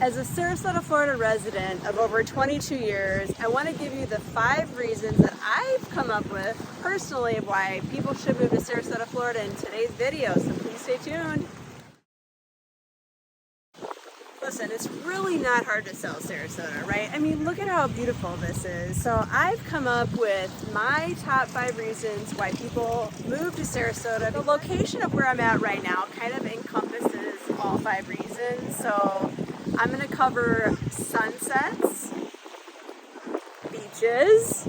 As a Sarasota, Florida resident of over 22 years, I want to give you the 5 reasons that I've come up with personally why people should move to Sarasota, Florida in today's video, so please stay tuned. Listen, it's really not hard to sell Sarasota, right? I mean, look at how beautiful this is. So I've come up with my top 5 reasons why people move to Sarasota. The location of where I'm at right now kind of encompasses all 5 reasons. So I'm going to cover sunsets, beaches,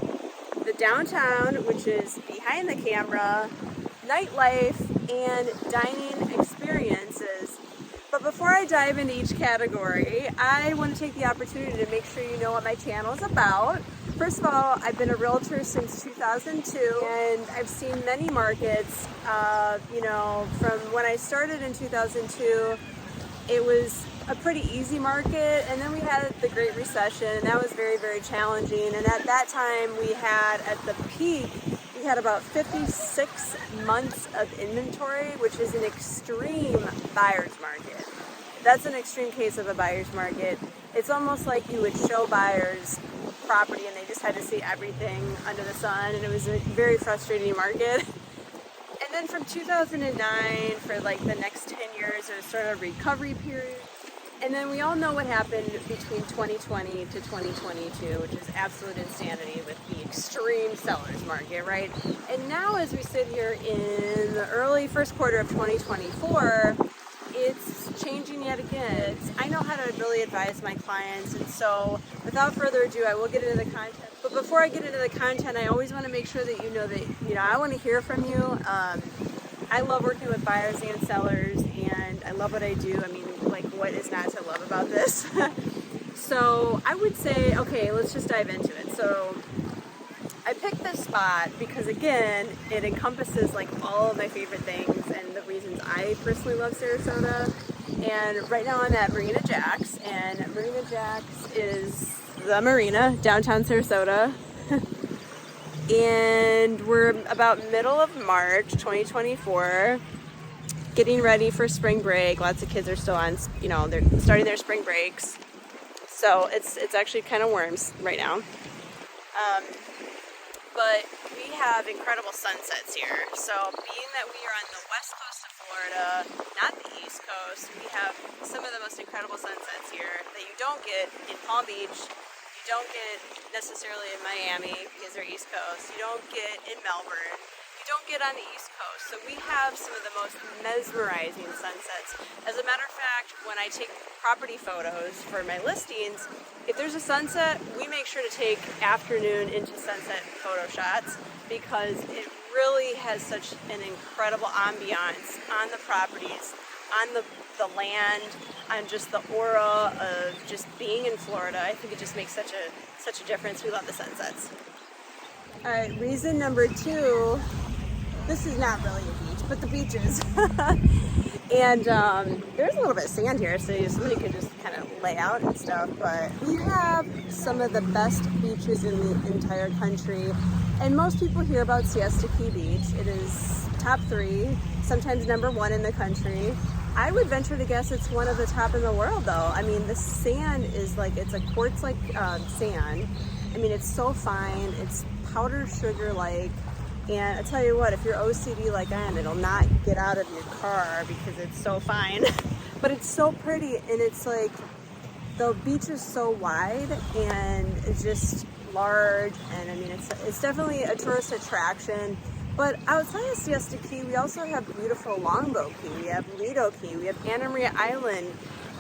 the downtown, which is behind the camera, nightlife, and dining experiences. But before I dive into each category, I want to take the opportunity to make sure you know what my channel is about. First of all, I've been a realtor since 2002, and I've seen many markets. From when I started in 2002, it was a pretty easy market, and then we had the Great Recession, and that was very, very challenging. And at that time, we had, at the peak, we had about 56 months of inventory, which is an extreme buyer's market. That's an extreme case of a buyer's market. It's almost like you would show buyers property and they just had to see everything under the sun, and it was a very frustrating market. And then from 2009 for like the next 10 years, it was sort of a recovery period. And then we all know what happened between 2020 to 2022, which is absolute insanity with the extreme seller's market, right? And now as we sit here in the early first quarter of 2024, it's changing yet again. I know how to really advise my clients, and so without further ado, I will get into the content. But before I get into the content, I always want to make sure that you know that, I want to hear from you. I love working with buyers and sellers, and I love what I do. I mean, like, what is not to love about this? So I would say, okay, let's just dive into it. So I picked this spot because, again, it encompasses like all of my favorite things and the reasons I personally love Sarasota. And right now I'm at Marina Jack's, and Marina Jack's is the marina, downtown Sarasota. And we're about middle of March 2024, getting ready for spring break. Lots of kids are still on, they're starting their spring breaks. So it's actually kind of warm right now. But we have incredible sunsets here. So being that we are on the west coast of Florida, not the east coast, we have some of the most incredible sunsets here that you don't get in Palm Beach. You don't get necessarily in Miami because they're East Coast. You don't get in Melbourne. You don't get on the East Coast. So we have some of the most mesmerizing sunsets. As a matter of fact, when I take property photos for my listings, if there's a sunset, we make sure to take afternoon into sunset photo shots because it really has such an incredible ambiance on the properties, on the land, on just the aura of just being in Florida. I think it just makes such a difference. We love the sunsets. All right, reason number 2, this is not really a beach, but the beaches. And there's a little bit of sand here, so somebody could just kind of lay out and stuff, but we have some of the best beaches in the entire country. And most people hear about Siesta Beach. It is top 3, sometimes number 1 in the country. I would venture to guess it's one of the top in the world, though. I mean, the sand is like, it's a quartz-like sand. I mean, it's so fine. It's powdered sugar-like. And I tell you what, if you're OCD like I am, it'll not get out of your car because it's so fine. But it's so pretty, and it's like, the beach is so wide, and it's just large. And I mean, it's definitely a tourist attraction. But outside of Siesta Key, we also have beautiful Longboat Key, we have Lido Key, we have Anna Maria Island.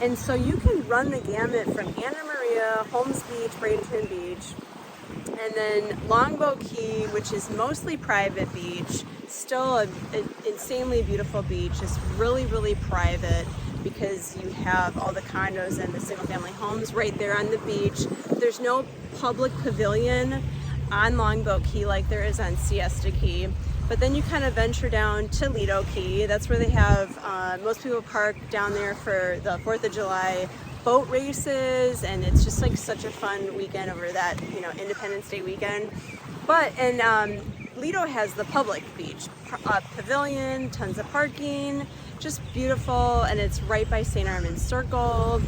And so you can run the gamut from Anna Maria, Holmes Beach, Bradenton Beach, and then Longboat Key, which is mostly private beach, still an insanely beautiful beach. It's really, really private because you have all the condos and the single family homes right there on the beach. There's no public pavilion on Longboat Key like there is on Siesta Key. But then you kind of venture down to Lido Key. That's where they have, most people park down there for the 4th of July boat races, and it's just like such a fun weekend over that, Independence Day weekend. But, and Lido has the public beach pavilion, tons of parking, just beautiful, and it's right by St Armands Circle.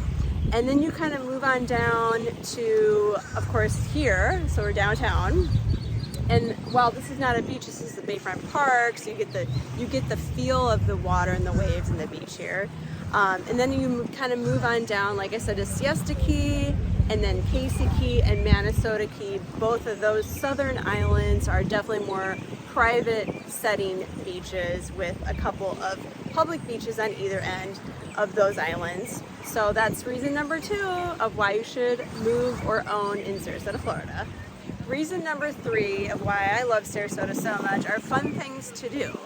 And then you kind of move on down to, of course, here. So we're downtown. And while this is not a beach, this is the Bayfront Park, so you get the feel of the water and the waves and the beach here. And then you kind of move on down, like I said, to Siesta Key, and then Casey Key and Manasota Key. Both of those southern islands are definitely more private setting beaches with a couple of public beaches on either end of those islands. So that's reason number 2 of why you should move or own in Sarasota, Florida. Reason number 3 of why I love Sarasota so much are fun things to do.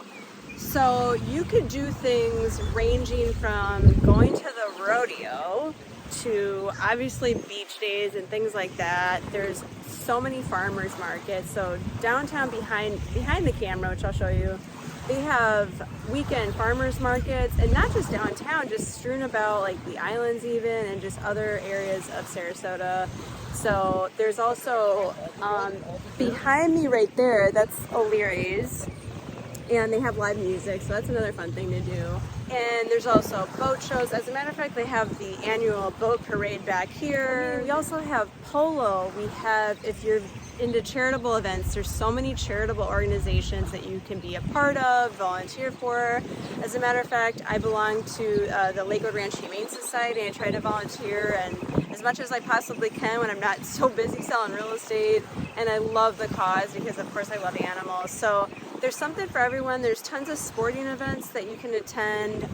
So you could do things ranging from going to the rodeo to obviously beach days and things like that. There's so many farmers markets. So downtown behind the camera, which I'll show you, they have weekend farmers markets, and not just downtown, just strewn about like the islands even, and just other areas of Sarasota. So there's also behind me right there, that's O'Leary's, and they have live music, so that's another fun thing to do. And there's also boat shows. As a matter of fact, they have the annual boat parade back here. We also have polo. We have, if you're into charitable events, there's so many charitable organizations that you can be a part of, volunteer for. As a matter of fact, I belong to the Lakewood Ranch Humane Society. I try to volunteer and as much as I possibly can when I'm not so busy selling real estate. And I love the cause because, of course, I love animals. So there's something for everyone. There's tons of sporting events that you can attend.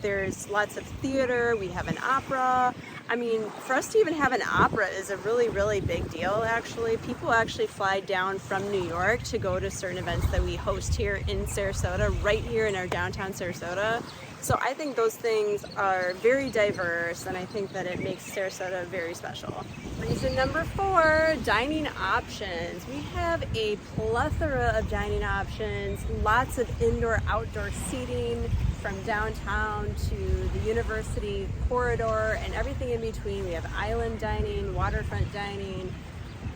There's lots of theater. We have an opera. I mean, for us to even have an opera is a really, really big deal, actually. People actually fly down from New York to go to certain events that we host here in Sarasota, right here in our downtown Sarasota. So I think those things are very diverse, and I think that it makes Sarasota very special. Reason number 4, dining options. We have a plethora of dining options, lots of indoor-outdoor seating from downtown to the university corridor and everything in between. We have island dining, waterfront dining,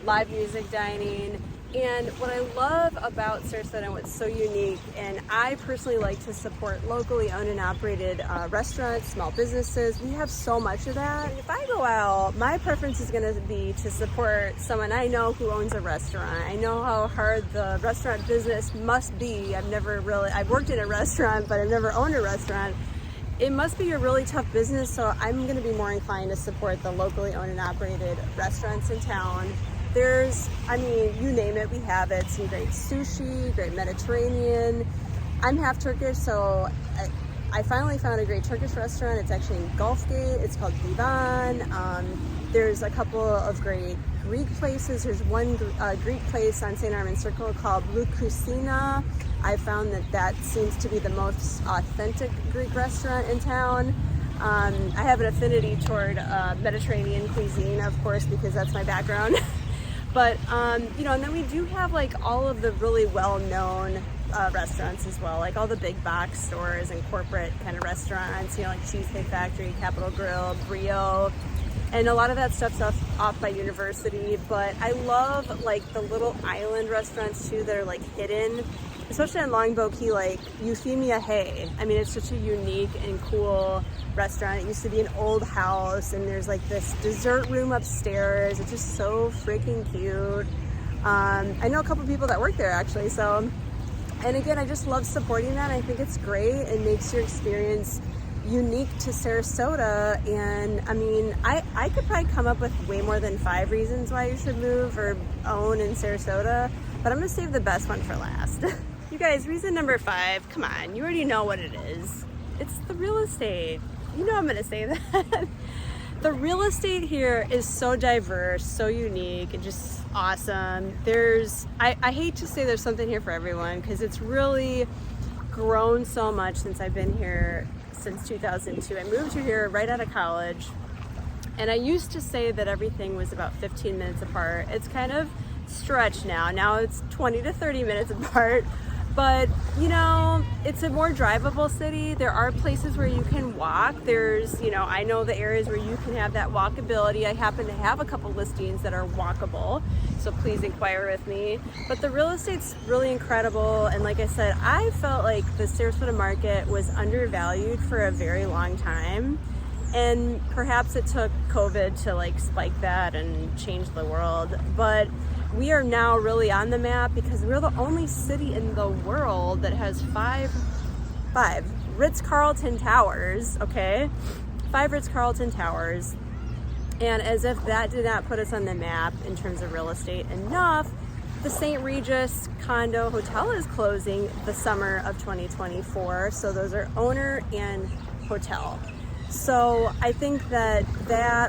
live music dining. And what I love about Sarasota and what's so unique, and I personally like to support locally owned and operated restaurants, small businesses. We have so much of that. If I go out, my preference is going to be to support someone I know who owns a restaurant. I know how hard the restaurant business must be. I've worked in a restaurant, but I've never owned a restaurant. It must be a really tough business, so I'm going to be more inclined to support the locally owned and operated restaurants in town. There's, I mean, you name it, we have it. Some great sushi, great Mediterranean. I'm half Turkish, so I finally found a great Turkish restaurant. It's actually in Gulfgate. It's called Divan. There's a couple of great Greek places. There's one Greek place on St Armands Circle called Blu Khouzina. I found that seems to be the most authentic Greek restaurant in town. I have an affinity toward Mediterranean cuisine, of course, because that's my background. But, you know, and then we do have like all of the really well-known restaurants as well, like all the big box stores and corporate kind of restaurants, you know, like Cheesecake Factory, Capitol Grill, Brio, and a lot of that stuff's off by University. But I love like the little island restaurants too that are like hidden, especially on Longboat Key, like Euphemia Hay. I mean, it's such a unique and cool restaurant. It used to be an old house, and there's like this dessert room upstairs. It's just so freaking cute. I know a couple people that work there actually, so, and again, I just love supporting that. I think it's great. It makes your experience unique to Sarasota. And I mean, I could probably come up with way more than 5 reasons why you should move or own in Sarasota, but I'm gonna save the best one for last. You guys, reason number 5, come on, you already know what it is. It's the real estate. You know I'm gonna say that. The real estate here is so diverse, so unique, and just awesome. I hate to say there's something here for everyone, because it's really grown so much since I've been here since 2002. I moved here right out of college, and I used to say that everything was about 15 minutes apart. It's kind of stretched now. Now it's 20 to 30 minutes apart. But, you know, it's a more drivable city. There are places where you can walk. There's, you know, I know the areas where you can have that walkability. I happen to have a couple listings that are walkable, so please inquire with me. But the real estate's really incredible. And like I said, I felt like the Sarasota market was undervalued for a very long time. And perhaps it took COVID to like spike that and change the world, but we are now really on the map because we're the only city in the world that has five Ritz-Carlton towers, okay? 5 Ritz-Carlton towers. And as if that did not put us on the map in terms of real estate enough, the St. Regis condo hotel is closing the summer of 2024. So those are owner and hotel. So I think that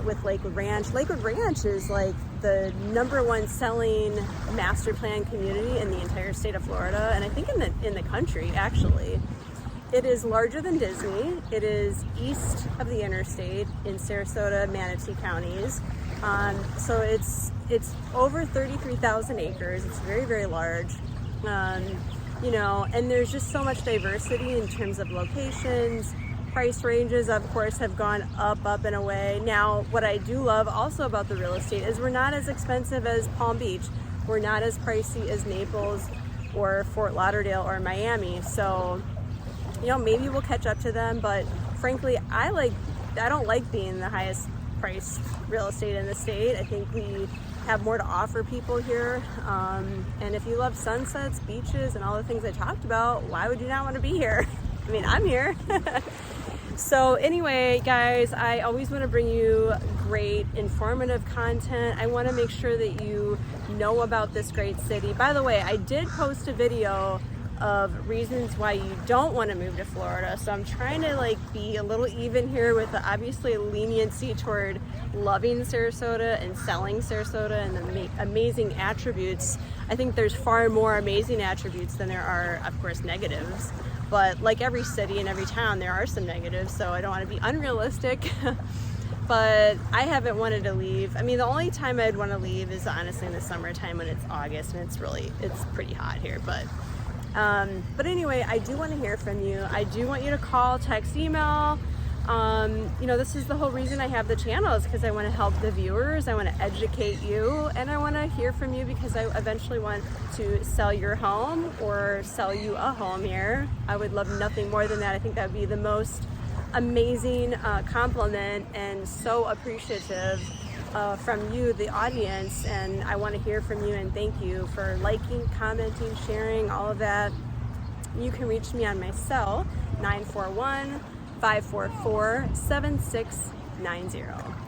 with Lakewood Ranch is like the #1 selling master plan community in the entire state of Florida, and I think in the country actually. It is larger than Disney. It is east of the interstate in Sarasota, Manatee counties. So it's over 33,000 acres. It's very, very large. You know, and there's just so much diversity in terms of locations. Price ranges, of course, have gone up and away. Now, what I do love also about the real estate is we're not as expensive as Palm Beach. We're not as pricey as Naples or Fort Lauderdale or Miami. So, you know, maybe we'll catch up to them, but frankly, I don't like being the highest priced real estate in the state. I think we have more to offer people here. And if you love sunsets, beaches, and all the things I talked about, why would you not want to be here? I mean, I'm here. So anyway, guys, I always want to bring you great, informative content. I want to make sure that you know about this great city. By the way, I did post a video of reasons why you don't want to move to Florida. So I'm trying to like be a little even here with the obviously leniency toward loving Sarasota and selling Sarasota and the amazing attributes. I think there's far more amazing attributes than there are, of course, negatives. But like every city and every town, there are some negatives, so I don't want to be unrealistic. But I haven't wanted to leave. I mean, the only time I'd want to leave is honestly in the summertime when it's August and it's pretty hot here. But anyway, I do want to hear from you. I do want you to call, text, email. You know, this is the whole reason I have the channel, is because I want to help the viewers. I want to educate you, and I want to hear from you because I eventually want to sell your home or sell you a home here. I would love nothing more than that. I think that would be the most amazing compliment, and so appreciative from you, the audience. And I want to hear from you, and thank you for liking, commenting, sharing, all of that. You can reach me on my cell, 941-544-7690.